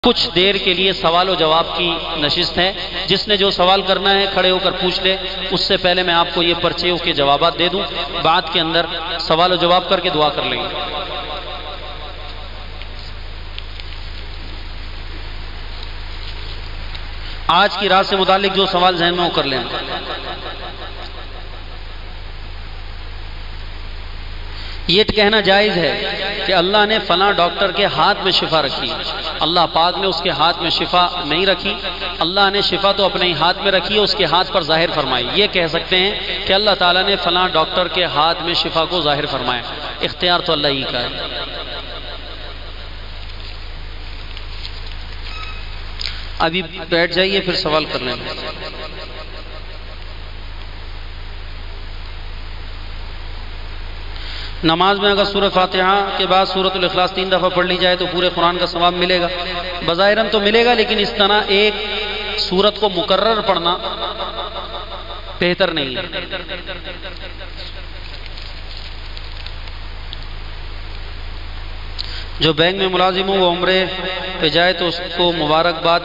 کچھ دیر کے لیے سوال و جواب کی نشست ہے۔ جس نے جو سوال کرنا ہے کھڑے ہو کر پوچھ لے۔ اس سے پہلے میں آپ کو یہ پرچے کے جوابات دے دوں، بعد کے اندر سوال و جواب کر کے دعا کر لیں گے۔ آج کی رات سے متعلق جو سوال ذہن میں ہو کر لیں۔ یہ کہنا جائز ہے کہ اللہ نے فلاں ڈاکٹر کے ہاتھ میں شفا رکھی، اللہ پاک نے اس کے ہاتھ میں شفا نہیں رکھی، اللہ نے شفا تو اپنے ہی ہاتھ میں رکھی ہے، اس کے ہاتھ پر ظاہر فرمائی۔ یہ کہہ سکتے ہیں کہ اللہ تعالیٰ نے فلاں ڈاکٹر کے ہاتھ میں شفا کو ظاہر فرمایا، اختیار تو اللہ ہی کا ہے۔ ابھی بیٹھ جائیے پھر سوال کر لیں گے۔ نماز میں اگر سورہ فاتحہ کے بعد سورۃ الاخلاص 3 دفعہ پڑھ لی جائے تو پورے قرآن کا ثواب ملے گا؟ بظاہراً تو ملے گا، لیکن اس طرح ایک سورت کو مکرر پڑھنا بہتر نہیں ہے۔ جو بینک میں ملازم ہو وہ عمرے پہ جائے تو اس کو مبارکباد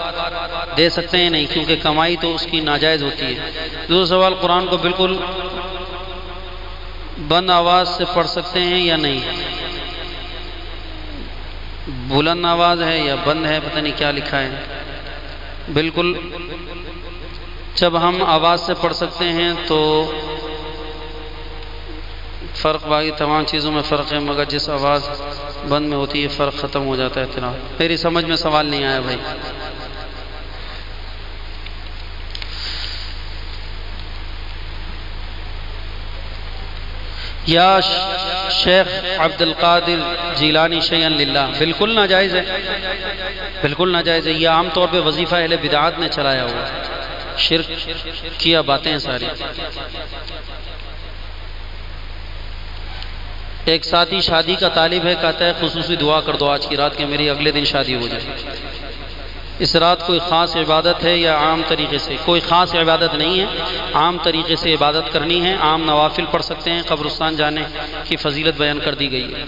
دے سکتے ہیں؟ نہیں، کیونکہ کمائی تو اس کی ناجائز ہوتی ہے۔ دوسرا سوال، قرآن کو بالکل بند آواز سے پڑھ سکتے ہیں یا نہیں؟ بلند آواز ہے یا بند ہے، پتہ نہیں کیا لکھا ہے۔ بالکل جب ہم آواز سے پڑھ سکتے ہیں تو فرق، باقی تمام چیزوں میں فرق ہے، مگر جس آواز بند میں ہوتی ہے فرق ختم ہو جاتا ہے۔ احترام، میری سمجھ میں سوال نہیں آیا بھائی۔ یا شیخ عبد القادر جیلانی شیئا للہ، بالکل ناجائز ہے، بالکل ناجائز ہے۔ یہ عام طور پہ وظیفہ اہل بدعات نے چلایا ہوا، شرک کیا باتیں ہیں ساری۔ ایک ساتھی شادی کا طالب ہے، کہتا ہے خصوصی دعا کر دو آج کی رات کے میری اگلے دن شادی ہو جائے۔ اس رات کوئی خاص عبادت ہے یا عام طریقے سے؟ کوئی خاص عبادت نہیں ہے، عام طریقے سے عبادت کرنی ہے، عام نوافل پڑھ سکتے ہیں۔ قبرستان جانے کی فضیلت بیان کر دی گئی ہے۔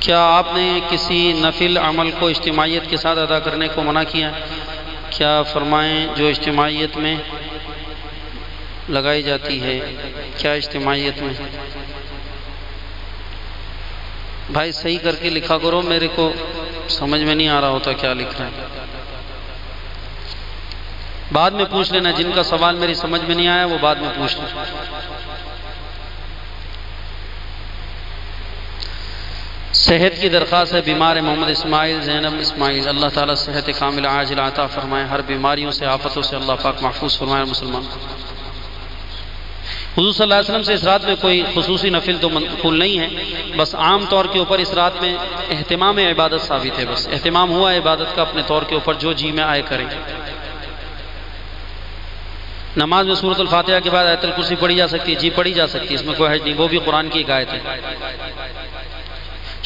کیا آپ نے کسی نفل عمل کو اجتماعیت کے ساتھ ادا کرنے کو منع کیا ہے؟ کیا فرمائیں جو اجتماعیت میں لگائی جاتی ہے، کیا اجتماعیت میں؟ بھائی صحیح کر کے لکھا کرو، میرے کو سمجھ میں نہیں آ رہا ہوتا کیا لکھ رہا ہے۔ بعد میں پوچھ لینا، جن کا سوال میری سمجھ میں نہیں آیا وہ بعد میں پوچھ لینا۔ صحت کی درخواست ہے، بیمار محمد اسماعیل زینب اسماعیل، اللہ تعالیٰ صحت کامل عاجل عطا فرمائے، ہر بیماریوں سے آفتوں سے اللہ پاک محفوظ فرمائے مسلمان۔ حضور صلی اللہ علیہ وسلم سے اس رات میں کوئی خصوصی نفل تو منقول نہیں ہے، بس عام طور کے اوپر اس رات میں اہتمام عبادت ثابت ہے، بس اہتمام ہوا عبادت کا اپنے طور کے اوپر، جو جی میں آئے کریں۔ نماز میں سورۃ الفاتحہ کے بعد آیت الکرسی پڑھی جا سکتی ہے؟ جی پڑھی جا سکتی ہے، اس میں کوئی حرج نہیں، وہ بھی قرآن کی ایک آیت ہے۔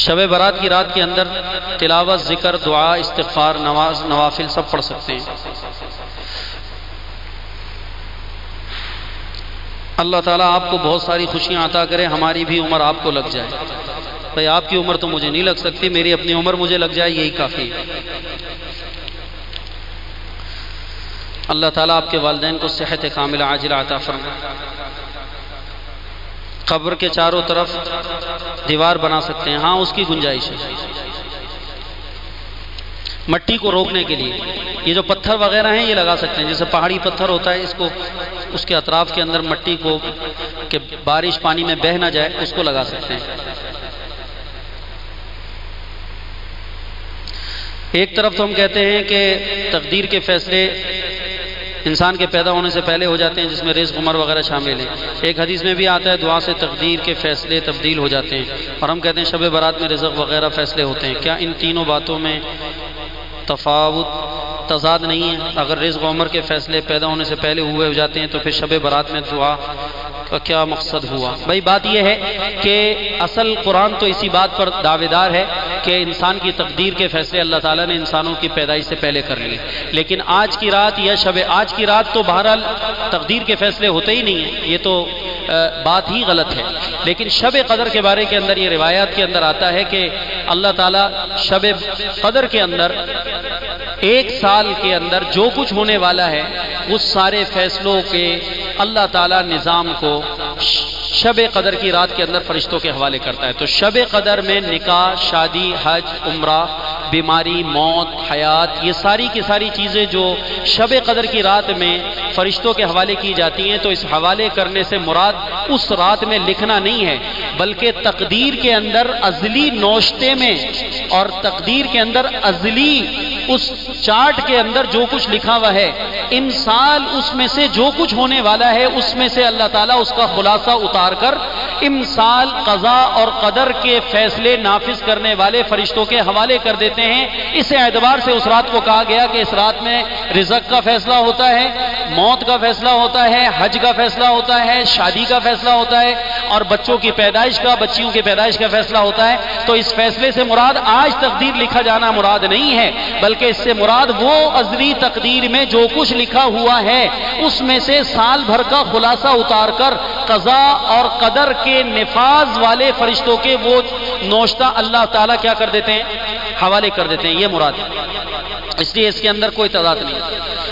شب برات کی رات کے اندر تلاوت، ذکر، دعا، استغفار، نماز، نوافل سب پڑھ سکتے ہیں۔ اللہ تعالیٰ آپ کو بہت ساری خوشیاں عطا کرے، ہماری بھی عمر آپ کو لگ جائے۔ بھائی آپ کی عمر تو مجھے نہیں لگ سکتی، میری اپنی عمر مجھے لگ جائے یہی کافی ہے۔ اللہ تعالیٰ آپ کے والدین کو صحت کاملہ عاجلہ عطا فرمائے۔ قبر کے چاروں طرف دیوار بنا سکتے ہیں؟ ہاں اس کی گنجائش ہے، مٹی کو روکنے کے لیے۔ یہ جو پتھر وغیرہ ہیں یہ لگا سکتے ہیں، جیسے پہاڑی پتھر ہوتا ہے، اس کو اس کے اطراف کے اندر مٹی کو کہ بارش پانی میں بہہ نہ جائے، اس کو لگا سکتے ہیں۔ ایک طرف تو ہم کہتے ہیں کہ تقدیر کے فیصلے انسان کے پیدا ہونے سے پہلے ہو جاتے ہیں، جس میں رزق، عمر وغیرہ شامل ہیں۔ ایک حدیث میں بھی آتا ہے دعا سے تقدیر کے فیصلے تبدیل ہو جاتے ہیں، اور ہم کہتے ہیں شب برات میں رزق وغیرہ فیصلے ہوتے ہیں۔ کیا ان تینوں باتوں میں تضاد نہیں ہے؟ اگر رزق و عمر کے فیصلے پیدا ہونے سے پہلے ہوئے ہو جاتے ہیں تو پھر شب برات میں دعا کا کیا مقصد ہوا؟ بھائی بات یہ ہے کہ اصل قرآن تو اسی بات پر دعویدار ہے کہ انسان کی تقدیر کے فیصلے اللہ تعالیٰ نے انسانوں کی پیدائش سے پہلے کر لیے، لیکن آج کی رات یا آج کی رات تو بہرحال تقدیر کے فیصلے ہوتے ہی نہیں ہیں، یہ تو بات ہی غلط ہے۔ لیکن شب قدر کے بارے کے اندر یہ روایات کے اندر آتا ہے کہ اللہ تعالیٰ شب قدر کے اندر ایک سال کے اندر جو کچھ ہونے والا ہے اس سارے فیصلوں کے اللہ تعالیٰ نظام کو شب قدر کی رات کے اندر فرشتوں کے حوالے کرتا ہے۔ تو شب قدر میں نکاح، شادی، حج، عمرہ، بیماری، موت، حیات، یہ ساری کی ساری چیزیں جو شب قدر کی رات میں فرشتوں کے حوالے کی جاتی ہیں، تو اس حوالے کرنے سے مراد اس رات میں لکھنا نہیں ہے، بلکہ تقدیر کے اندر ازلی نوشتے میں اور تقدیر کے اندر ازلی اس چارٹ کے اندر جو کچھ لکھا ہوا ہے، امسال اس میں سے جو کچھ ہونے والا ہے اس میں سے اللہ تعالیٰ اس کا خلاصہ اتار کر امسال قضاء اور قدر کے فیصلے نافذ کرنے والے فرشتوں کے حوالے کر دیتے ہیں۔ اس اعتبار سے اس رات کو کہا گیا کہ اس رات میں رزق کا فیصلہ ہوتا ہے، موت کا فیصلہ ہوتا ہے، حج کا فیصلہ ہوتا ہے، شادی کا فیصلہ ہوتا ہے، اور بچوں کی پیدائش کا، بچیوں کی پیدائش کا فیصلہ ہوتا ہے۔ تو اس فیصلے سے مراد آج تقدیر لکھا جانا مراد نہیں ہے، بلکہ اس سے مراد وہ ازلی تقدیر میں جو کچھ لکھا ہوا ہے اس میں سے سال بھر کا خلاصہ اتار کر قضاء اور قدر کے نفاذ والے فرشتوں کے وہ نوشتہ اللہ تعالیٰ کیا کر دیتے ہیں؟ حوالے کر دیتے ہیں، یہ مراد ہے۔ اس لیے اس کے اندر کوئی تضاد نہیں۔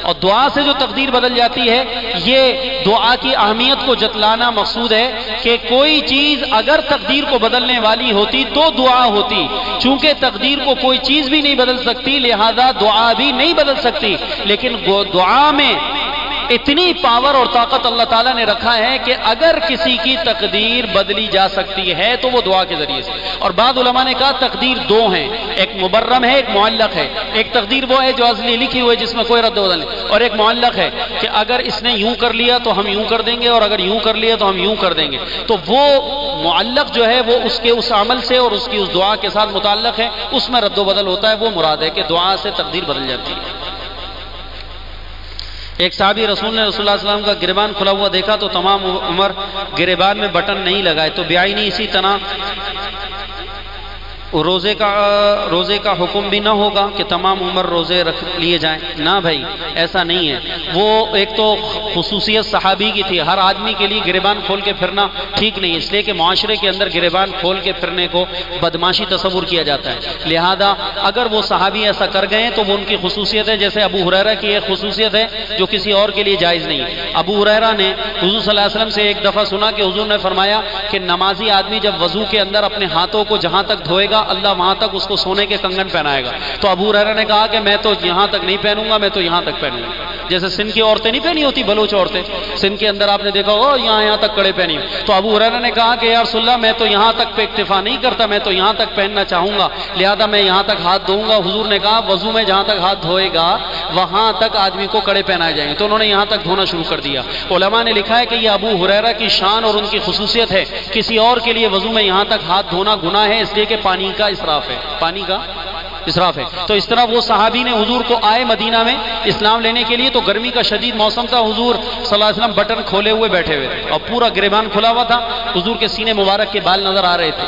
اور دعا سے جو تقدیر بدل جاتی ہے، یہ دعا کی اہمیت کو جتلانا مقصود ہے کہ کوئی چیز اگر تقدیر کو بدلنے والی ہوتی تو دعا ہوتی، چونکہ تقدیر کو کوئی چیز بھی نہیں بدل سکتی لہذا دعا بھی نہیں بدل سکتی، لیکن دعا میں اتنی پاور اور طاقت اللہ تعالیٰ نے رکھا ہے کہ اگر کسی کی تقدیر بدلی جا سکتی ہے تو وہ دعا کے ذریعے سے۔ اور بعض علماء نے کہا تقدیر دو ہیں، ایک مبرم ہے، ایک معلق ہے۔ ایک تقدیر وہ ہے جو ازلی لکھی ہوئی جس میں کوئی رد و بدل نہیں، اور ایک معلق ہے کہ اگر اس نے یوں کر لیا تو ہم یوں کر دیں گے، اور اگر یوں کر لیا تو ہم یوں کر دیں گے۔ تو وہ معلق جو ہے وہ اس کے اس عمل سے اور اس کی اس دعا کے ساتھ متعلق ہے، اس میں رد و بدل ہوتا ہے، وہ مراد ہے کہ دعا سے تقدیر بدل جاتی ہے۔ ایک صحابی رسول نے رسول اللہ صلی اللہ علیہ وسلم کا گریبان کھلا ہوا دیکھا تو تمام عمر گریبان میں بٹن نہیں لگائے، تو بیائی نہیں اسی طرح روزے کا حکم بھی نہ ہوگا کہ تمام عمر روزے رکھ لیے جائیں؟ نہ بھائی، ایسا نہیں ہے۔ وہ ایک تو خصوصیت صحابی کی تھی، ہر آدمی کے لیے گریبان کھول کے پھرنا ٹھیک نہیں، اس لیے کہ معاشرے کے اندر گریبان کھول کے پھرنے کو بدماشی تصور کیا جاتا ہے، لہذا اگر وہ صحابی ایسا کر گئے تو وہ ان کی خصوصیت ہے۔ جیسے ابو ہریرہ کی ایک خصوصیت ہے جو کسی اور کے لیے جائز نہیں ہے۔ ابو ہریرہ نے حضور صلی اللہ علیہ وسلم سے ایک دفعہ سنا کہ حضور نے فرمایا کہ نمازی آدمی جب وضو کے اندر اپنے ہاتھوں کو جہاں تک دھوئے گا اللہ وہاں تک اس کو سونے کے کنگن پہنائے گا۔ تو ابو ہریرہ نے کہا کہ میں تو یہاں تک نہیں پہنوں گا، میں تو یہاں تک پہنوں گا۔ جیسے سندھ کی عورتیں نہیں پہنی ہوتی، بلوچ عورتیں سندھ کے اندر آپ نے دیکھا ہو یہاں تک کڑے پہنی، تو ابو ہریرہ نے کہا کہ یا رسول اللہ میں تو یہاں تک پہ اکتفا نہیں کرتا، میں تو یہاں تک پہننا چاہوں گا، لہذا میں یہاں تک ہاتھ دھوؤں گا۔ حضور نے کہا وضو میں جہاں تک ہاتھ دھوئے گا وہاں تک آدمی کو کڑے پہنائے جائیں گے، تو انہوں نے یہاں تک دھونا شروع کر دیا۔ علماء نے لکھا ہے کہ یہ ابو ہریرہ کی شان اور ان کی خصوصیت ہے، کسی اور کے لیے وضو میں یہاں تک ہاتھ دھونا گناہ ہے، اس لیے کہ پانی کا اسراف ہے، پانی کا اسراف ہے۔ تو اس طرح وہ صحابی نے حضور کو آئے مدینہ میں اسلام لینے کے لیے، تو گرمی کا شدید موسم تھا، حضور صلی اللہ علیہ وسلم بٹن کھولے ہوئے بیٹھے ہوئے اور پورا گریبان کھلا ہوا تھا، حضور کے سینے مبارک کے بال نظر آ رہے تھے۔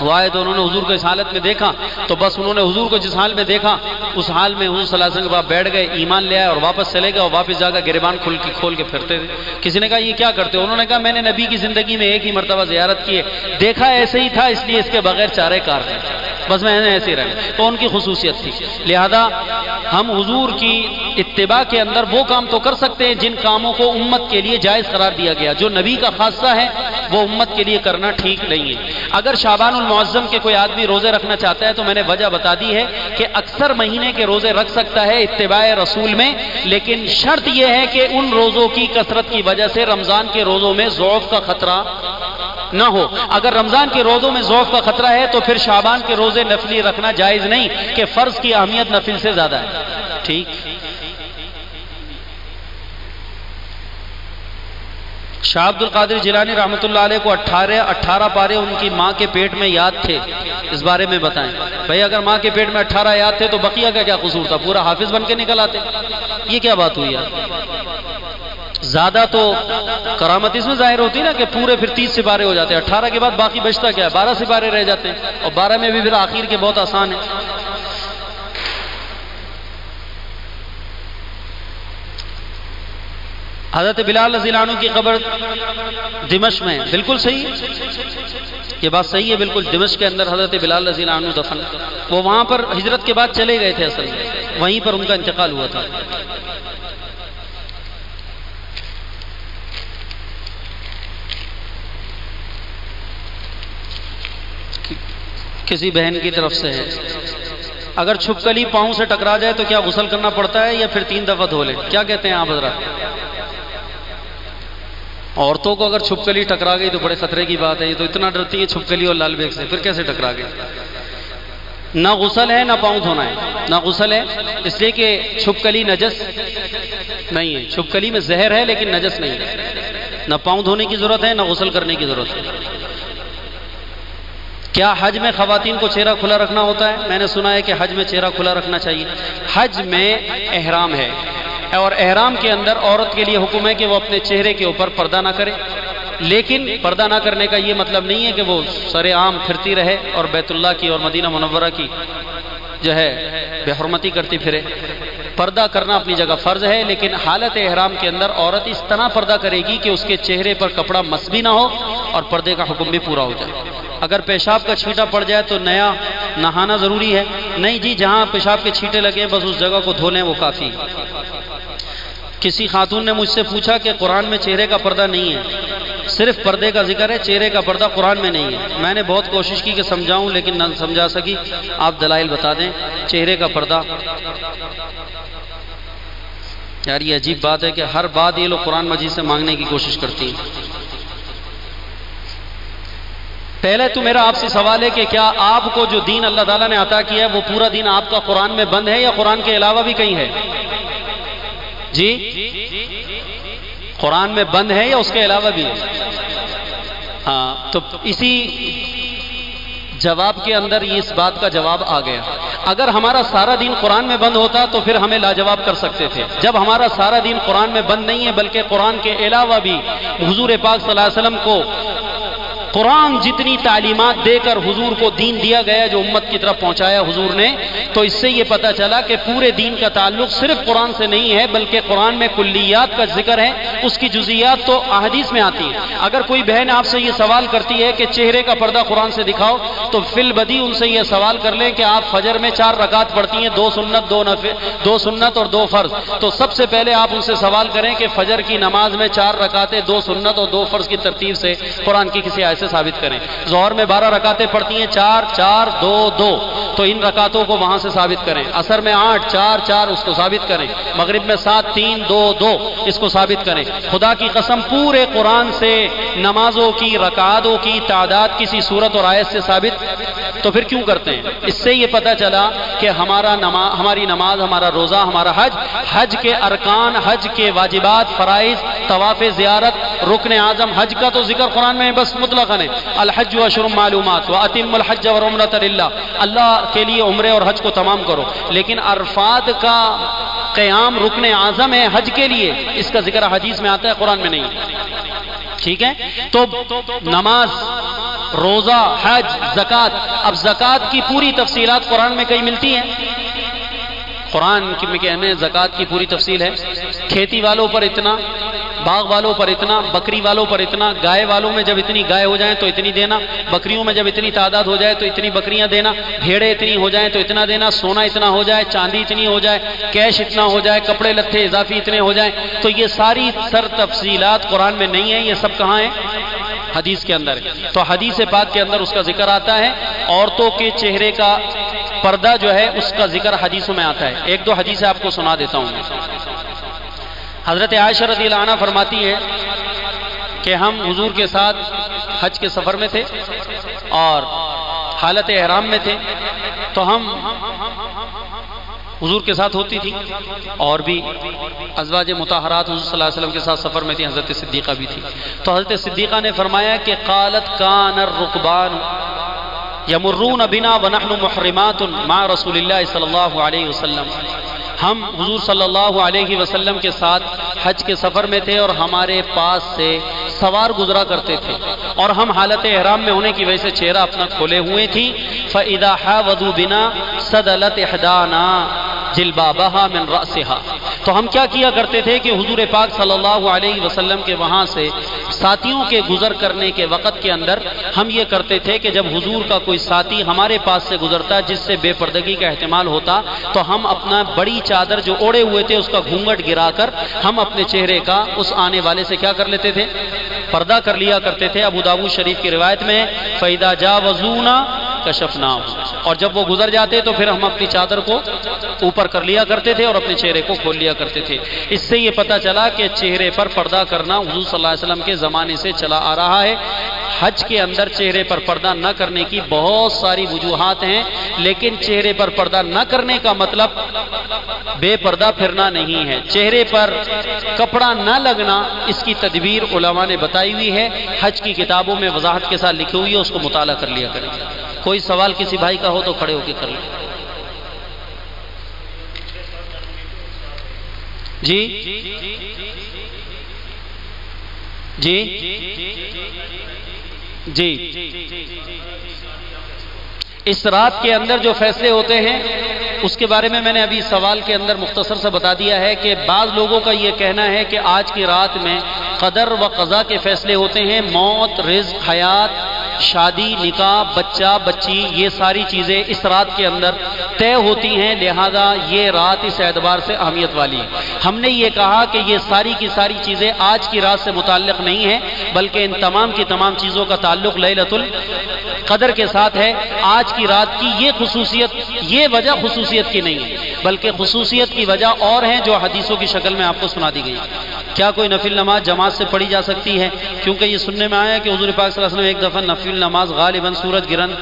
وہ آئے تو انہوں نے حضور کو اس حالت میں دیکھا، تو بس انہوں نے حضور کو جس حال میں دیکھا اس حال میں حضور صلی اللہ علیہ وسلم کے پاس بیٹھ گئے، ایمان لے آئے اور واپس چلے گئے، اور واپس جا کر گریبان کھول کے پھرتے تھے۔ کسی نے کہا یہ کیا کرتے ہو؟ انہوں نے کہا میں نے نبی کی زندگی میں ایک ہی مرتبہ زیارت کی ہے، دیکھا ایسے ہی تھا، اس لیے اس کے بغیر چارے کار نہیں، بس میں نے ایسے ہی رہا۔ تو ان کی خصوصیت تھی، لہذا ہم حضور کی اتباع کے اندر وہ کام تو کر سکتے ہیں جن کاموں کو امت کے لیے جائز قرار دیا گیا، جو نبی کا خاصہ ہے وہ امت کے لیے کرنا ٹھیک نہیں ہے۔ اگر شعبان المعظم کے کوئی آدمی روزے رکھنا چاہتا ہے تو میں نے وجہ بتا دی ہے کہ اکثر مہینے کے روزے رکھ سکتا ہے اتباع رسول میں، لیکن شرط یہ ہے کہ ان روزوں کی کثرت کی وجہ سے رمضان کے روزوں میں ضعف کا خطرہ نہ ہو۔ اگر رمضان کے روزوں میں ضعف کا خطرہ ہے تو پھر شعبان کے روزے نفلی رکھنا جائز نہیں، کہ فرض کی اہمیت نفل سے زیادہ ہے۔ ٹھیک، شاہ عبد القادر جیلانی رحمۃ اللہ علیہ کو 18 پارے ان کی ماں کے پیٹ میں یاد تھے، اس بارے میں بتائیں۔ بھئی اگر ماں کے پیٹ میں 18 یاد تھے تو بقیہ کا کیا قصور تھا؟ پورا حافظ بن کے نکل آتے، یہ کیا بات ہوئی یار؟ زیادہ تو کرامت اس میں ظاہر ہوتی نا کہ پورے پھر 30 سپارے ہو جاتے ہیں، 18 کے بعد باقی بچتا کیا ہے؟ 12 سپارے رہ جاتے ہیں، اور 12 میں بھی پھر آخر کے بہت آسان ہے۔ حضرت بلال رضی اللہ عنہ کی قبر دمشق میں، بالکل صحیح، یہ بات صحیح ہے، بالکل دمشق کے اندر حضرت بلال رضی اللہ عنہ دفن، وہ وہاں پر ہجرت کے بعد چلے گئے تھے، اصل میں وہیں پر ان کا انتقال ہوا تھا۔ کسی بہن کی طرف سے ہے، اگر چھپکلی پاؤں سے ٹکرا جائے تو کیا غسل کرنا پڑتا ہے یا پھر 3 دفعہ دھو لیں؟ کیا کہتے ہیں آپ حضرات؟ عورتوں کو اگر چھپکلی ٹکرا گئی تو بڑے خطرے کی بات ہے، یہ تو اتنا ڈرتی ہے چھپکلی اور لال بیگ سے، پھر کیسے ٹکرا گئی؟ نہ غسل ہے نہ پاؤں دھونا ہے، نہ غسل ہے، اس لیے کہ چھپکلی نجس نہیں ہے، چھپکلی میں زہر ہے لیکن نجس نہیں ہے، نہ پاؤں دھونے کی ضرورت ہے نہ غسل کرنے کی ضرورت ہے۔ کیا حج میں خواتین کو چہرہ کھلا رکھنا ہوتا ہے؟ میں نے سنا ہے کہ حج میں چہرہ کھلا رکھنا چاہیے۔ حج میں احرام ہے، اور احرام کے اندر عورت کے لیے حکم ہے کہ وہ اپنے چہرے کے اوپر پردہ نہ کرے، لیکن پردہ نہ کرنے کا یہ مطلب نہیں ہے کہ وہ سر عام پھرتی رہے اور بیت اللہ کی اور مدینہ منورہ کی جو ہے بے حرمتی کرتی پھرے۔ پردہ کرنا اپنی جگہ فرض ہے، لیکن حالت احرام کے اندر عورت اس طرح پردہ کرے گی کہ اس کے چہرے پر کپڑا مس بھی نہ ہو اور پردے کا حکم بھی پورا ہو جائے۔ اگر پیشاب کا چھینٹا پڑ جائے تو نیا نہانا ضروری ہے؟ نہیں جی، جہاں پیشاب کے چھینٹے لگے بس اس جگہ کو دھو لیں، وہ کافی۔ کسی خاتون نے مجھ سے پوچھا کہ قرآن میں چہرے کا پردہ نہیں ہے، صرف پردے کا ذکر ہے، چہرے کا پردہ قرآن میں نہیں ہے۔ میں نے بہت کوشش کی کہ سمجھاؤں لیکن نہ سمجھا سکی، آپ دلائل بتا دیں۔ چہرے کا پردہ، یار یہ عجیب بات ہے کہ ہر بات یہ لوگ قرآن مجید سے مانگنے کی کوشش کرتی ہیں۔ پہلے تو میرا آپ سے سوال ہے کہ کیا آپ کو جو دین اللہ تعالیٰ نے عطا کیا ہے وہ پورا دین آپ کا قرآن میں بند ہے یا قرآن کے علاوہ بھی کہیں ہے؟ جی قرآن میں بند ہے یا اس کے علاوہ بھی ہے؟ ہاں، تو اسی جواب کے اندر اس بات کا جواب آ گیا۔ اگر ہمارا سارا دین قرآن میں بند ہوتا تو پھر ہمیں لاجواب کر سکتے تھے۔ جب ہمارا سارا دین قرآن میں بند نہیں ہے بلکہ قرآن کے علاوہ بھی حضور پاک صلی اللہ علیہ وسلم کو قرآن جتنی تعلیمات دے کر حضور کو دین دیا گیا جو امت کی طرف پہنچایا حضور نے، تو اس سے یہ پتہ چلا کہ پورے دین کا تعلق صرف قرآن سے نہیں ہے، بلکہ قرآن میں کلیات کا ذکر ہے، اس کی جزئیات تو احادیث میں آتی ہیں۔ اگر کوئی بہن آپ سے یہ سوال کرتی ہے کہ چہرے کا پردہ قرآن سے دکھاؤ، تو فی البدی ان سے یہ سوال کر لیں کہ آپ فجر میں 4 رکعت پڑھتی ہیں، 2 سنت 2 سنت اور 2 فرض، تو سب سے پہلے آپ ان سے سوال کریں کہ فجر کی نماز میں 4 رکعتیں 2 سنت اور 2 فرض کی ترتیب سے قرآن کی کسی آیت سے ثابت کریں۔ ظہر میں 12 رکعتیں پڑھتی ہیں، 4 4 2 2، تو ان رکعتوں کو وہاں سے ثابت کریں۔ عصر میں 8 4 4، اس کو ثابت کریں۔ مغرب میں 7 3 2 2، اس کو ثابت کریں۔ خدا کی قسم پورے قرآن سے نمازوں کی رکعتوں کی تعداد کسی سورت اور آیت سے ثابت تو پھر کیوں کرتے ہیں؟ اس سے یہ پتہ چلا کہ ہماری نماز، ہمارا روزہ، ہمارا حج کے ارکان، حج کے واجبات، فرائض، طواف زیارت، رکن اعظم، حج کا تو ذکر قرآن میں بس مطلقاً ہے، الحج اشہر معلومات واتم الحج والعمرۃ للہ، اللہ کے لیے عمرے اور حج کو تمام کرو، لیکن عرفات کا قیام رکن اعظم ہے حج کے لیے، اس کا ذکر حدیث میں آتا ہے، قرآن میں نہیں۔ ٹھیک ہے، تو نماز، روزہ، حج، زکوٰۃ، اب زکوٰۃ کی پوری تفصیلات قرآن میں کہیں ملتی ہیں؟ قرآن میں زکوٰۃ کی پوری تفصیل ہے، کھیتی والوں پر اتنا، باغ والوں پر اتنا، بکری والوں پر اتنا، گائے والوں میں جب اتنی گائے ہو جائیں تو اتنی دینا، بکریوں میں جب اتنی تعداد ہو جائے تو اتنی بکریاں دینا، بھیڑیں اتنی ہو جائیں تو اتنا دینا، سونا اتنا ہو جائے، چاندی اتنی ہو جائے، کیش اتنا ہو جائے، کپڑے لتے اضافی اتنے ہو جائیں، تو یہ ساری سر تفصیلات قرآن میں نہیں ہیں، یہ سب کہاں ہیں؟ حدیث کے اندر ہے۔ تو حدیث پاک کے اندر اس کا ذکر آتا ہے، عورتوں کے چہرے کا پردہ جو ہے اس کا ذکر حدیثوں میں آتا ہے۔ 1-2 حدیثیں آپ کو سنا دیتا ہوں۔ حضرت عائشہ رضی اللہ عنہ فرماتی ہے کہ ہم حضور کے ساتھ حج کے سفر میں تھے اور حالت احرام میں تھے، تو ہم حضور کے ساتھ ہوتی تھی، اور بھی ازواج مطہرات حضور صلی اللہ علیہ وسلم کے ساتھ سفر میں تھی، حضرت صدیقہ بھی تھی۔ تو حضرت صدیقہ نے فرمایا کہ قالت کان الرکبان یمرون بنا ونحن محرمات مع رسول اللہ صلی اللہ علیہ وسلم، ہم حضور صلی اللہ علیہ وسلم کے ساتھ حج کے سفر میں تھے اور ہمارے پاس سے سوار گزرا کرتے تھے، اور ہم حالت احرام میں ہونے کی وجہ سے چہرہ اپنا کھولے ہوئے تھی۔ فَإِذَا حَاوَضُوا بِنَا سَدَلَتْ إِحْدَانَا جِلْبَابَهَا مِنْ رَأْسِهَا، تو ہم کیا کیا کرتے تھے کہ حضور پاک صلی اللہ علیہ وسلم کے وہاں سے ساتھیوں کے گزر کرنے کے وقت کے اندر ہم یہ کرتے تھے کہ جب حضور کا کوئی ساتھی ہمارے پاس سے گزرتا جس سے بے پردگی کا احتمال ہوتا، تو ہم اپنا بڑی چادر جو اوڑے ہوئے تھے اس کا گھونگھٹ گرا کر ہم اپنے چہرے کا اس آنے والے سے کیا کر لیتے تھے؟ پردہ کر لیا کرتے تھے۔ ابو داؤد شریف کی روایت میں فَإِذَا جَاوَزُونَا کشفناہ، اور جب وہ گزر جاتے تو پھر ہم اپنی چادر کو اوپر کر لیا کرتے تھے اور اپنے چہرے کو کھول لیا کرتے تھے۔ اس سے یہ پتہ چلا کہ چہرے پر پردہ کرنا حضور صلی اللہ علیہ وسلم کے زمانے سے چلا آ رہا ہے۔ حج کے اندر چہرے پر پردہ نہ کرنے کی بہت ساری وجوہات ہیں، لیکن چہرے پر پردہ نہ کرنے کا مطلب بے پردہ پھرنا نہیں ہے۔ چہرے پر کپڑا نہ لگنا، اس کی تدبیر علماء نے بتائی ہوئی ہے، حج کی کتابوں میں وضاحت کے ساتھ لکھی ہوئی ہے، اس کو مطالعہ کر لیا کریں۔ کوئی سوال کسی بھائی کا ہو تو کھڑے ہو کے کر لیں۔ جی جی جی اس رات کے اندر جو فیصلے ہوتے ہیں اس کے بارے میں نے ابھی سوال کے اندر مختصر سے بتا دیا ہے کہ بعض لوگوں کا یہ کہنا ہے کہ آج کی رات میں قدر و قضا کے فیصلے ہوتے ہیں، موت، رزق، حیات، شادی، نکاح، بچہ بچی، یہ ساری چیزیں اس رات کے اندر طے ہوتی ہیں، لہذا یہ رات اس اعتبار سے اہمیت والی ہے۔ ہم نے یہ کہا کہ یہ ساری کی ساری چیزیں آج کی رات سے متعلق نہیں ہیں، بلکہ ان تمام کی تمام چیزوں کا تعلق لیلۃ القدر کے ساتھ ہے۔ آج کی رات کی یہ خصوصیت، یہ وجہ خصوصیت کی نہیں ہے، بلکہ خصوصیت کی وجہ اور ہیں جو حدیثوں کی شکل میں آپ کو سنا دی گئی۔ کیا کوئی نفل نماز جماعت سے پڑھی جا سکتی ہے؟ کیونکہ یہ سننے میں آیا کہ حضور پاک صلی اللہ علیہ وسلم ایک دفعہ نفل نماز غالباً سورج گرہن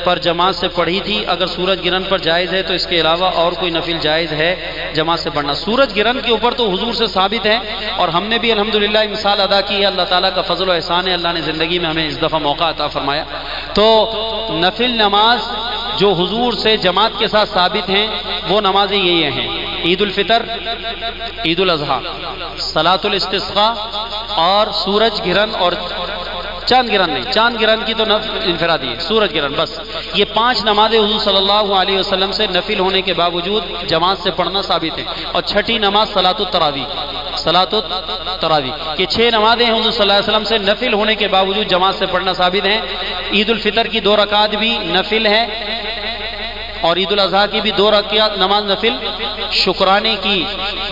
پر جماعت سے پڑھی تھی۔ اگر سورج گرہن پر جائز ہے تو اس کے علاوہ اور کوئی نفل جائز ہے جماعت سے پڑھنا؟ سورج گرہن کے اوپر تو حضور سے ثابت ہے، اور ہم نے بھی الحمدللہ مثال ادا کی ہے، اللہ تعالیٰ کا فضل و احسان ہے، اللہ نے زندگی میں ہمیں اس دفعہ موقع عطا فرمایا۔ تو نفل نماز جو حضور سے جماعت کے ساتھ ثابت ہیں وہ نمازیں یہ ہیں: عید الفطر، عید الاضحیٰ، صلاۃ الاستسقاء اور سورج گرہن اور چاند گرہن نہیں، چاند گرہن کی تو انفرادی ہے، سورج گرہن بس۔ یہ 5 نمازیں حضور صلی اللہ علیہ وسلم سے نفل ہونے کے باوجود جماعت سے پڑھنا ثابت ہے۔ اور چھٹی نماز صلاۃ التراویح، صلاۃ التراویح، یہ 6 نمازیں حضور صلی اللہ علیہ وسلم سے نفل ہونے کے باوجود جماعت سے پڑھنا ثابت ہیں۔ عید الفطر کی 2 رکعت بھی نفل ہے، اور عید الاضحیٰ کی بھی 2 رکعت نماز نفل شکرانے کی،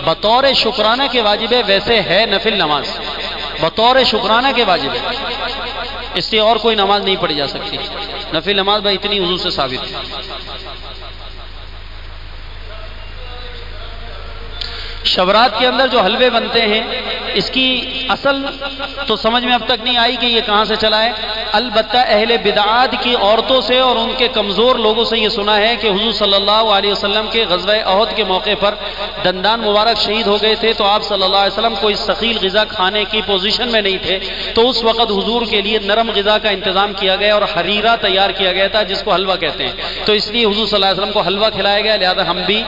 بطور شکرانہ کے واجب ہے، ویسے ہے نفل نماز، بطور شکرانہ کے واجب ہے، اس سے اور کوئی نماز نہیں پڑھی جا سکتی، نفل نماز بھائی اتنی حضور سے ثابت ہے۔ شبرات کے اندر جو حلوے بنتے ہیں، اس کی اصل تو سمجھ میں اب تک نہیں آئی کہ یہ کہاں سے چلا ہے۔ البتہ اہل بدعات کی عورتوں سے اور ان کے کمزور لوگوں سے یہ سنا ہے کہ حضور صلی اللہ علیہ وسلم کے غزوہ احد کے موقع پر دندان مبارک شہید ہو گئے تھے، تو آپ صلی اللہ علیہ وسلم کوئی ثقیل غذا کھانے کی پوزیشن میں نہیں تھے، تو اس وقت حضور کے لیے نرم غذا کا انتظام کیا گیا اور حریرہ تیار کیا گیا تھا، جس کو حلوہ کہتے ہیں، تو اس لیے حضور صلی اللہ علیہ وسلم کو حلوہ کھلایا گیا، لہذا ہم بھی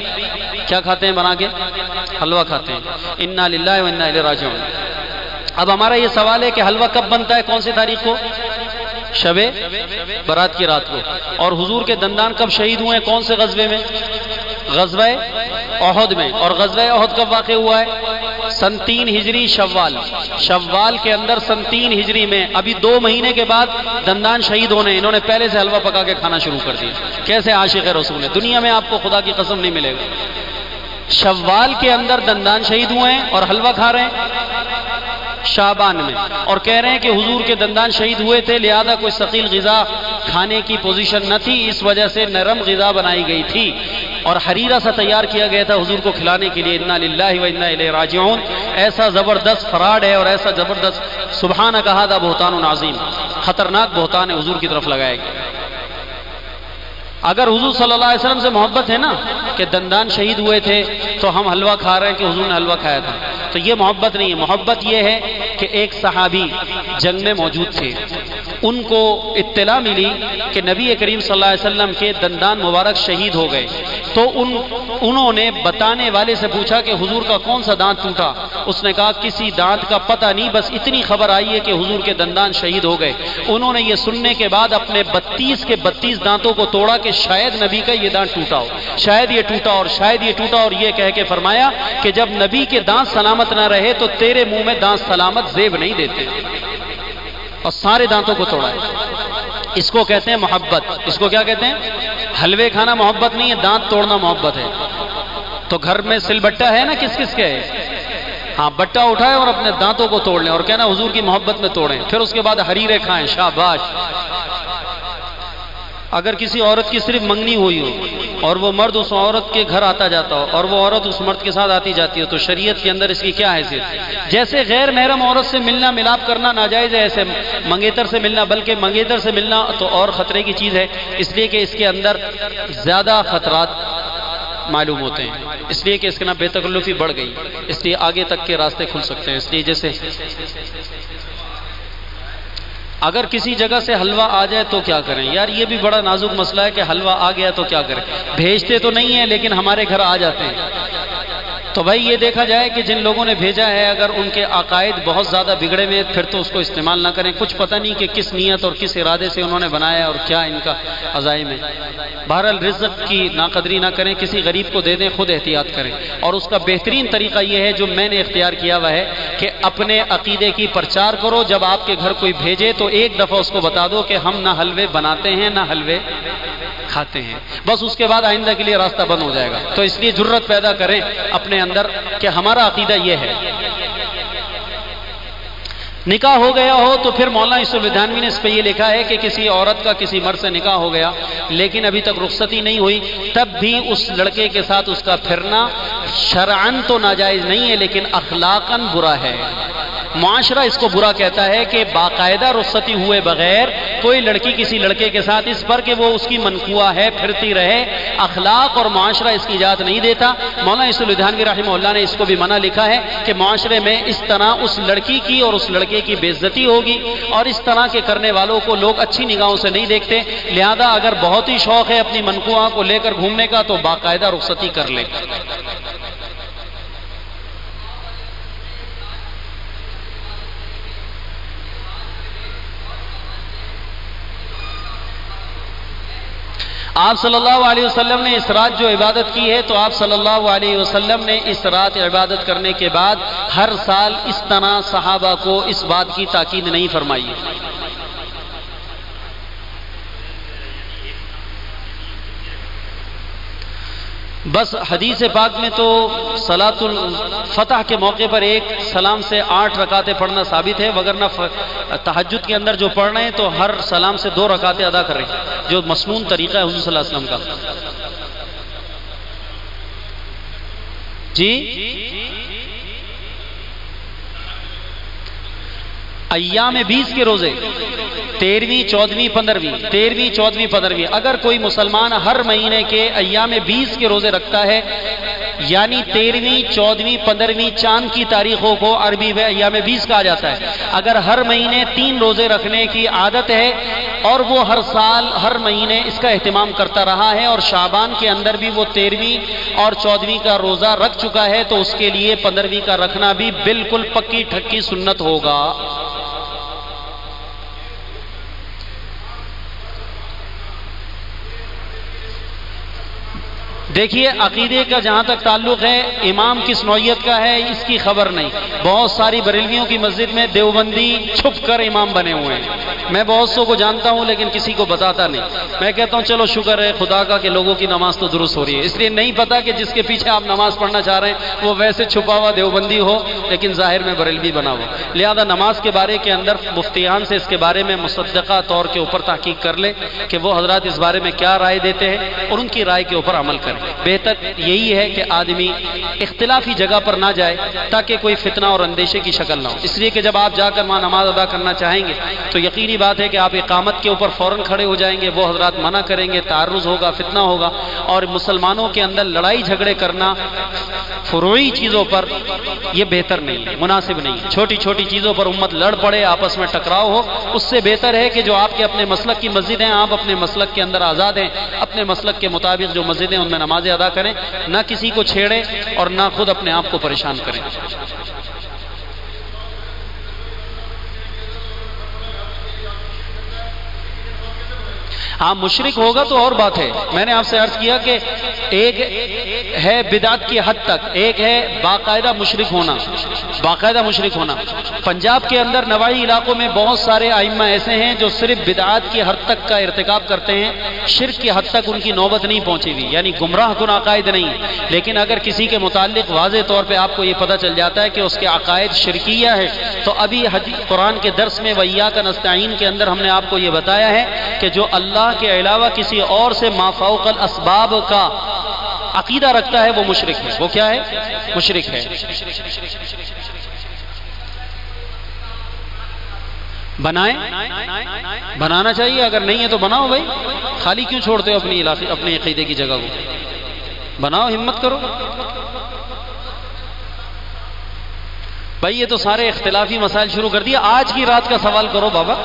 کیا کھاتے ہیں بنا کے؟ حلوہ کھاتے ہیں۔ انا للہ و انا الیہ راجعون۔ اب ہمارا یہ سوال ہے کہ حلوہ کب بنتا ہے، کون سی تاریخ کو؟ شب برات کی رات کو۔ اور حضور کے دندان کب شہید ہوئے ہیں، کون سے غزوے میں؟ غزوہ احد میں۔ اور غزوہ احد کب واقع ہوا ہے؟ سن 3 ہجری شوال، شوال کے اندر سن 3 ہجری میں، ابھی 2 مہینے کے بعد دندان شہید ہونے، انہوں نے پہلے سے حلوہ پکا کے کھانا شروع کر دیا۔ کیسے عاشق رسول ہے، دنیا میں آپ کو خدا کی قسم نہیں ملے گا۔ شوال کے اندر دندان شہید ہوئے ہیں اور حلوہ کھا رہے ہیں شعبان میں، اور کہہ رہے ہیں کہ حضور کے دندان شہید ہوئے تھے، لہذا کوئی ثقیل غذا کھانے کی پوزیشن نہ تھی، اس وجہ سے نرم غذا بنائی گئی تھی اور حریرہ سا تیار کیا گیا تھا حضور کو کھلانے کے لیے۔ انا للہ و انا الیہ راجعون۔ ایسا زبردست فراڈ ہے اور ایسا زبردست سبحانک ھذا بہتان عظیم، خطرناک بہتان ہے حضور کی طرف لگایا گیا۔ اگر حضور صلی اللہ علیہ وسلم سے محبت ہے نا کہ دندان شہید ہوئے تھے تو ہم حلوہ کھا رہے ہیں کہ حضور نے حلوہ کھایا تھا، تو یہ محبت نہیں ہے۔ محبت یہ ہے کہ ایک صحابی جنگ میں موجود تھے، ان کو اطلاع ملی کہ نبی کریم صلی اللہ علیہ وسلم کے دندان مبارک شہید ہو گئے، تو انہوں نے بتانے والے سے پوچھا کہ حضور کا کون سا دانت ٹوٹا؟ اس نے کہا کسی دانت کا پتہ نہیں، بس اتنی خبر آئی ہے کہ حضور کے دندان شہید ہو گئے۔ انہوں نے یہ سننے کے بعد اپنے 32 کے 32 دانتوں کو توڑا کہ شاید نبی کا یہ دانت ٹوٹا ہو، شاید یہ ٹوٹا اور شاید یہ ٹوٹا، اور یہ کہہ کے فرمایا کہ جب نبی کے دانت سلامت نہ رہے تو تیرے منہ میں دانت سلامت زیب نہیں دیتے، اور سارے دانتوں کو توڑا ہے۔ اس کو کہتے ہیں محبت۔ اس کو کیا کہتے ہیں؟ حلوے کھانا محبت نہیں ہے، دانت توڑنا محبت ہے۔ تو گھر میں سل بٹا ہے نا، کس کس کے ہے؟ ہاں، بٹا اٹھائے اور اپنے دانتوں کو توڑ لیں اور کہنا حضور کی محبت میں توڑیں، پھر اس کے بعد حریرے کھائیں، شاباش۔ اگر کسی عورت کی صرف منگنی ہوئی ہو اور وہ مرد اس عورت کے گھر آتا جاتا ہو اور وہ عورت اس مرد کے ساتھ آتی جاتی ہو، تو شریعت کے اندر اس کی کیا حیثیت؟ جیسے غیر محرم عورت سے ملنا ملاپ کرنا ناجائز ہے، ایسے منگیتر سے ملنا، بلکہ منگیتر سے ملنا تو اور خطرے کی چیز ہے، اس لیے کہ اس کے اندر زیادہ خطرات معلوم ہوتے ہیں، اس لیے کہ اس کے نام بے تکلفی بڑھ گئی، اس لیے آگے تک کے راستے کھل سکتے ہیں۔ اس لیے جیسے اگر کسی جگہ سے حلوہ آ جائے تو کیا کریں؟ یار یہ بھی بڑا نازک مسئلہ ہے کہ حلوہ آ گیا تو کیا کریں؟ بھیجتے تو نہیں ہیں لیکن ہمارے گھر آ جاتے ہیں، تو بھائی یہ دیکھا جائے کہ جن لوگوں نے بھیجا ہے اگر ان کے عقائد بہت زیادہ بگڑے ہوئے پھر تو اس کو استعمال نہ کریں، کچھ پتہ نہیں کہ کس نیت اور کس ارادے سے انہوں نے بنایا اور کیا ان کا عزائم ہے۔ بہرحال رزق کی ناقدری نہ کریں، کسی غریب کو دے دیں، خود احتیاط کریں۔ اور اس کا بہترین طریقہ یہ ہے جو میں نے اختیار کیا ہوا ہے کہ اپنے عقیدے کی پرچار کرو، جب آپ کے گھر کوئی بھیجے تو ایک دفعہ اس کو بتا دو کہ ہم نہ حلوے بناتے ہیں نہ حلوے کھاتے ہیں، بس اس کے بعد آئندہ کے لیے راستہ بند ہو جائے گا۔ تو اس لیے جرت پیدا کریں اپنے اندر کہ ہمارا عقیدہ یہ ہے۔ نکاح ہو گیا ہو تو پھر مولانا یوسف ودھانوی نے اس پہ یہ لکھا ہے کہ کسی عورت کا کسی مرد سے نکاح ہو گیا لیکن ابھی تک رخصتی نہیں ہوئی، تب بھی اس لڑکے کے ساتھ اس کا پھرنا شرعاً تو ناجائز نہیں ہے لیکن اخلاقاً برا ہے۔ معاشرہ اس کو برا کہتا ہے کہ باقاعدہ رخصتی ہوئے بغیر کوئی لڑکی کسی لڑکے کے ساتھ اس پر کہ وہ اس کی منقوہ ہے پھرتی رہے، اخلاق اور معاشرہ اس کی اجازت نہیں دیتا۔ مولانا یوسف ودھانوی رحمہ اللہ نے اس کو بھی منع لکھا ہے کہ معاشرے میں اس طرح اس لڑکی کی اور اس لڑکے کی بے عزتی ہوگی اور اس طرح کے کرنے والوں کو لوگ اچھی نگاہوں سے نہیں دیکھتے، لہذا اگر بہت ہی شوق ہے اپنی منقوہ کو لے کر گھومنے کا تو باقاعدہ رخصتی کر لے۔ آپ صلی اللہ علیہ وسلم نے اس رات جو عبادت کی ہے تو آپ صلی اللہ علیہ وسلم نے اس رات عبادت کرنے کے بعد ہر سال اس طرح صحابہ کو اس بات کی تاکید نہیں فرمائی. بس حدیث پاک میں تو صلاۃ الفتح کے موقع پر ایک سلام سے 8 رکعتیں پڑھنا ثابت ہے، وگرنہ تہجد کے اندر جو پڑھ رہے ہیں تو ہر سلام سے 2 رکعتیں ادا کر رہے ہیں، جو مسنون طریقہ ہے حضور صلی اللہ علیہ وسلم کا. جی ایام 20 کے روزے 13ویں 14ویں 15ویں 13ویں 14ویں 15ویں، اگر کوئی مسلمان ہر مہینے کے ایام 20 کے روزے رکھتا ہے، یعنی 13ویں 14ویں 15ویں چاند کی تاریخوں کو عربی میں ایام 20 کہا جاتا ہے. اگر ہر مہینے 3 روزے رکھنے کی عادت ہے اور وہ ہر سال ہر مہینے اس کا اہتمام کرتا رہا ہے اور شعبان کے اندر بھی وہ 13ویں اور 14ویں کا روزہ رکھ چکا ہے، تو اس کے لیے 15ویں کا رکھنا بھی بالکل پکی ٹھکی سنت ہوگا. دیکھیے عقیدے کا جہاں تک تعلق ہے، امام کس نوعیت کا ہے اس کی خبر نہیں. بہت ساری بریلویوں کی مسجد میں دیوبندی چھپ کر امام بنے ہوئے ہیں. میں بہت سو کو جانتا ہوں لیکن کسی کو بتاتا نہیں. میں کہتا ہوں چلو شکر ہے خدا کا کہ لوگوں کی نماز تو درست ہو رہی ہے، اس لیے نہیں پتا کہ جس کے پیچھے آپ نماز پڑھنا چاہ رہے ہیں وہ ویسے چھپا ہوا دیوبندی ہو لیکن ظاہر میں بریلوی بنا ہوا. لہذا نماز کے بارے کے اندر مفتیان سے اس کے بارے میں مصدقہ طور کے اوپر تحقیق کر لے کہ وہ حضرات اس بارے میں کیا رائے دیتے ہیں اور ان کی رائے کے اوپر عمل کریں. بہتر یہی ہے کہ آدمی اختلافی جگہ پر نہ جائے تاکہ کوئی فتنہ اور اندیشے کی شکل نہ ہو. اس لیے کہ جب آپ جا کر وہاں نماز ادا کرنا چاہیں گے تو یقینی بات ہے کہ آپ اقامت کے اوپر فوراً کھڑے ہو جائیں گے، وہ حضرات منع کریں گے، تعرض ہوگا، فتنہ ہوگا. اور مسلمانوں کے اندر لڑائی جھگڑے کرنا فروعی چیزوں پر یہ بہتر نہیں ہے، مناسب نہیں ہے. چھوٹی چھوٹی چیزوں پر امت لڑ پڑے، آپس میں ٹکراؤ ہو، اس سے بہتر ہے کہ جو آپ کے اپنے مسلک کی مسجد ہیں آپ اپنے مسلک کے اندر آزاد ہیں، اپنے مسلک کے مطابق جو مسجدیں ان میں نمازیں ادا کریں، نہ کسی کو چھیڑیں اور نہ خود اپنے آپ کو پریشان کریں. ہاں مشرک ہوگا تو اور بات ہے. میں نے آپ سے عرض کیا کہ ایک ہے بدعت کی حد تک، ایک ہے باقاعدہ مشرک ہونا. باقاعدہ مشرک ہونا پنجاب کے اندر نواحی علاقوں میں بہت سارے ائمہ ایسے ہیں جو صرف بدعات کی حد تک کا ارتکاب کرتے ہیں، شرک کی حد تک ان کی نوبت نہیں پہنچی ہوئی، یعنی گمراہ کن عقائد نہیں. لیکن اگر کسی کے متعلق واضح طور پہ آپ کو یہ پتہ چل جاتا ہے کہ اس کے عقائد شرکیہ ہے، تو ابھی قرآن کے درس میں وَإِيَّاكَ نَسْتَعِينُ کے اندر ہم نے آپ کو یہ بتایا ہے کہ جو اللہ کے علاوہ کسی اور سے ما فوق الاسباب کا عقیدہ رکھتا ہے وہ مشرک ہے. وہ کیا ہے؟ مشرک ہے. بنائیں، بنانا چاہیے، اگر نہیں ہے تو بناؤ بھائی. خالی کیوں چھوڑتے ہو اپنے عقیدے کی جگہ کو؟ بناؤ، ہمت کرو بھائی. یہ تو سارے اختلافی مسائل شروع کر دیا. آج کی رات کا سوال کرو بابا.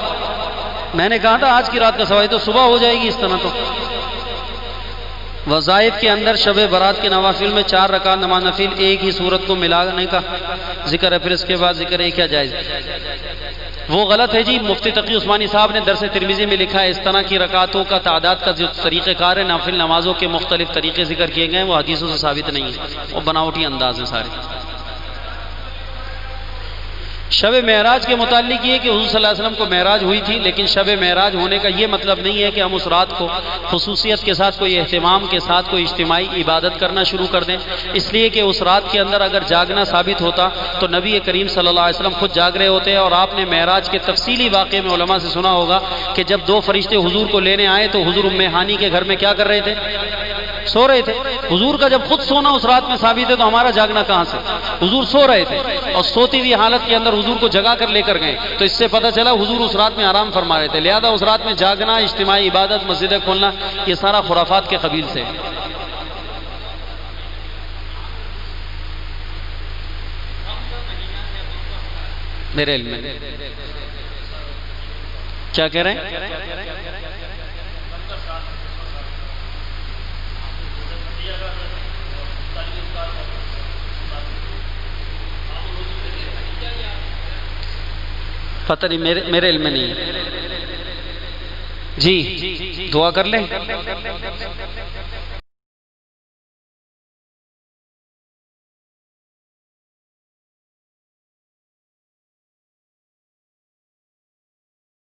میں نے کہا تھا آج کی رات کا سوال، تو صبح ہو جائے گی اس طرح. تو وظائف کے اندر شب برات کے نوافل میں 4 رکعت نماز نفل ایک ہی صورت کو ملانے کا ذکر ہے، پھر اس کے بعد ذکر ہے، کیا جائز؟ وہ غلط ہے جی. مفتی تقی عثمانی صاحب نے درس ترمذی میں لکھا ہے اس طرح کی رکعتوں کا تعداد کا جو طریقہ کار ہے، نافل نمازوں کے مختلف طریقے ذکر کیے گئے ہیں، وہ حدیثوں سے ثابت نہیں ہے، وہ بناوٹی انداز ہیں سارے. شب معراج کے متعلق یہ کہ حضور صلی اللہ علیہ وسلم کو معراج ہوئی تھی، لیکن شب معراج ہونے کا یہ مطلب نہیں ہے کہ ہم اس رات کو خصوصیت کے ساتھ، کوئی اہتمام کے ساتھ کوئی اجتماعی عبادت کرنا شروع کر دیں. اس لیے کہ اس رات کے اندر اگر جاگنا ثابت ہوتا تو نبی کریم صلی اللہ علیہ وسلم خود جاگ رہے ہوتے. اور آپ نے معراج کے تفصیلی واقعے میں علماء سے سنا ہوگا کہ جب 2 فرشتے حضور کو لینے آئے تو حضور ام ہانی کے گھر میں کیا کر رہے تھے؟ سو رہے تھے. حضور کا جب خود سونا اس رات میں ثابت ہے تو ہمارا جاگنا کہاں سے؟ حضور سو رہے تھے اور سوتی ہوئی حالت کے اندر حضور کو جگا کر لے کر گئے، تو اس سے پتہ چلا حضور اس رات میں آرام فرما رہے تھے. لہذا اس رات میں جاگنا، اجتماعی عبادت، مسجدیں کھولنا، یہ سارا خرافات کے قبیل سے. میرے علم میں کیا کہہ رہے ہیں؟ پتہ نہیں، میرے علم میں نہیں ہے. جی دعا کر لیں.